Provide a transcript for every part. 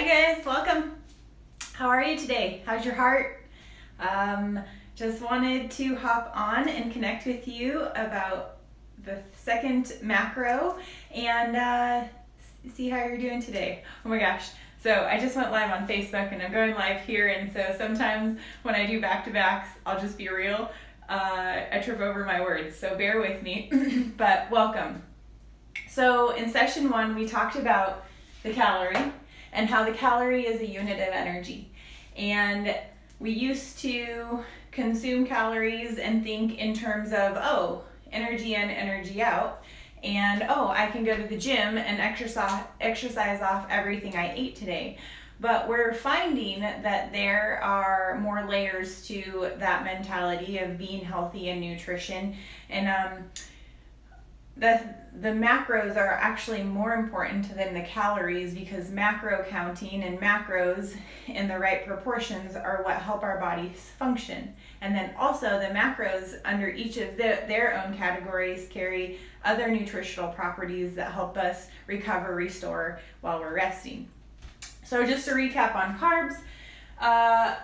Hi guys, welcome. How are you today? How's your heart? Just wanted to hop on and connect with you about the second macro and see how you're doing today. Oh my gosh. So I just went live on Facebook and I'm going live here, and so sometimes when I do back-to-backs, I'll just be real. I trip over my words, so bear with me, but welcome. So in session 1, we talked about the calorie and how the calorie is a unit of energy. And we used to consume calories and think in terms of, energy in, energy out. And, I can go to the gym and exercise off everything I ate today. But we're finding that there are more layers to that mentality of being healthy and nutrition. And the macros are actually more important than the calories, because macro counting and macros in the right proportions are what help our bodies function. And then also the macros under each of their own categories carry other nutritional properties that help us recover, restore while we're resting. So just to recap on carbs, a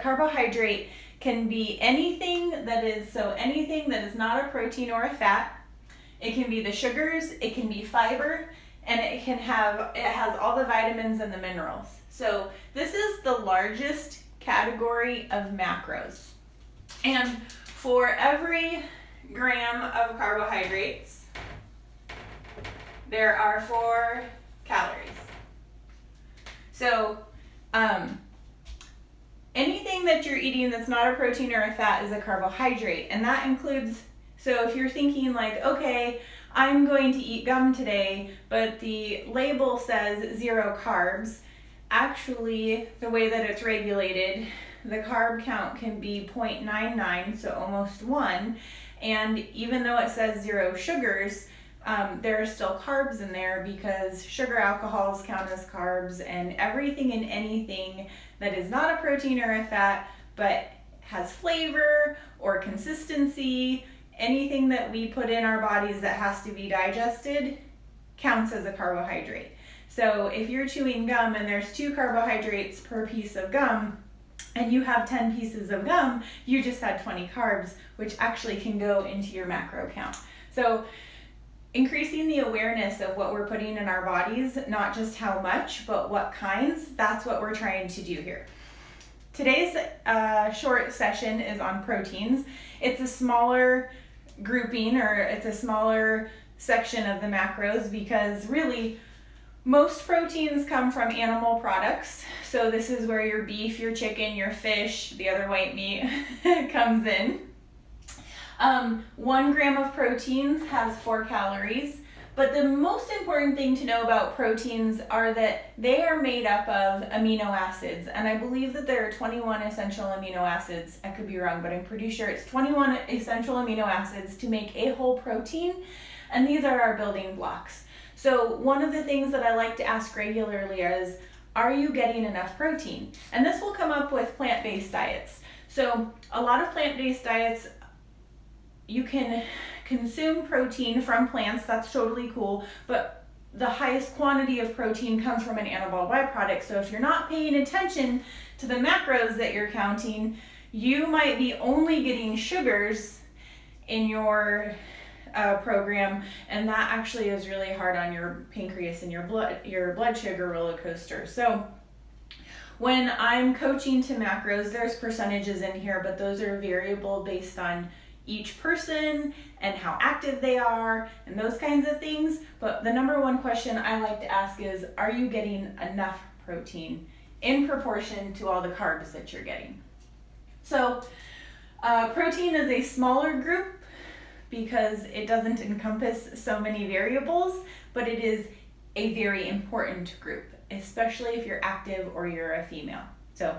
carbohydrate can be anything that is not a protein or a fat. It can be the sugars, it can be fiber, and it has all the vitamins and the minerals. So this is the largest category of macros. And for every gram of carbohydrates, there are 4 calories. So anything that you're eating that's not a protein or a fat is a carbohydrate, and that includes, so if you're thinking like, okay, I'm going to eat gum today, but the label says 0 carbs, actually the way that it's regulated, the carb count can be 0.99, so almost 1, and even though it says 0 sugars, there are still carbs in there, because sugar alcohols count as carbs, and everything and anything that is not a protein or a fat but has flavor or consistency, anything that we put in our bodies that has to be digested counts as a carbohydrate. So if you're chewing gum and there's 2 carbohydrates per piece of gum, and you have 10 pieces of gum, you just had 20 carbs, which actually can go into your macro count. So increasing the awareness of what we're putting in our bodies, not just how much, but what kinds, that's what we're trying to do here. Today's short session is on proteins. It's a smaller grouping, or it's a smaller section of the macros, because really most proteins come from animal products. So this is where your beef, your chicken, your fish, the other white meat comes in. 1 gram of proteins has 4 calories, but the most important thing to know about proteins are that they are made up of amino acids, and I believe that there are 21 essential amino acids. I could be wrong, but I'm pretty sure it's 21 essential amino acids to make a whole protein, and these are our building blocks. So one of the things that I like to ask regularly is, are you getting enough protein? And this will come up with plant-based diets. So a lot of plant-based diets, you can consume protein from plants, that's totally cool, but the highest quantity of protein comes from an animal byproduct. So if you're not paying attention to the macros that you're counting, you might be only getting sugars in your program, and that actually is really hard on your pancreas and your blood sugar roller coaster. So when I'm coaching to macros, there's percentages in here, but those are variable based on each person and how active they are and those kinds of things. But the number one question I like to ask is, are you getting enough protein in proportion to all the carbs that you're getting? So protein is a smaller group because it doesn't encompass so many variables, but it is a very important group, especially if you're active or you're a female. So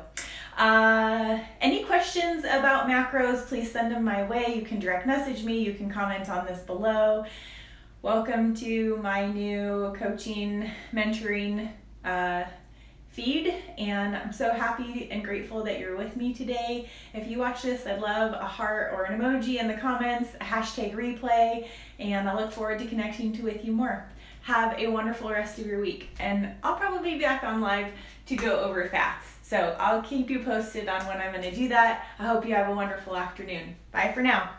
any questions about macros, please send them my way. You can direct message me, you can comment on this below. Welcome to my new coaching, mentoring feed, and I'm so happy and grateful that you're with me today. If you watch this, I'd love a heart or an emoji in the comments, a hashtag replay, and I look forward to connecting with you more. have a wonderful rest of your week. And I'll probably be back on live to go over fats. So I'll keep you posted on when I'm going to do that. I hope you have a wonderful afternoon. Bye for now.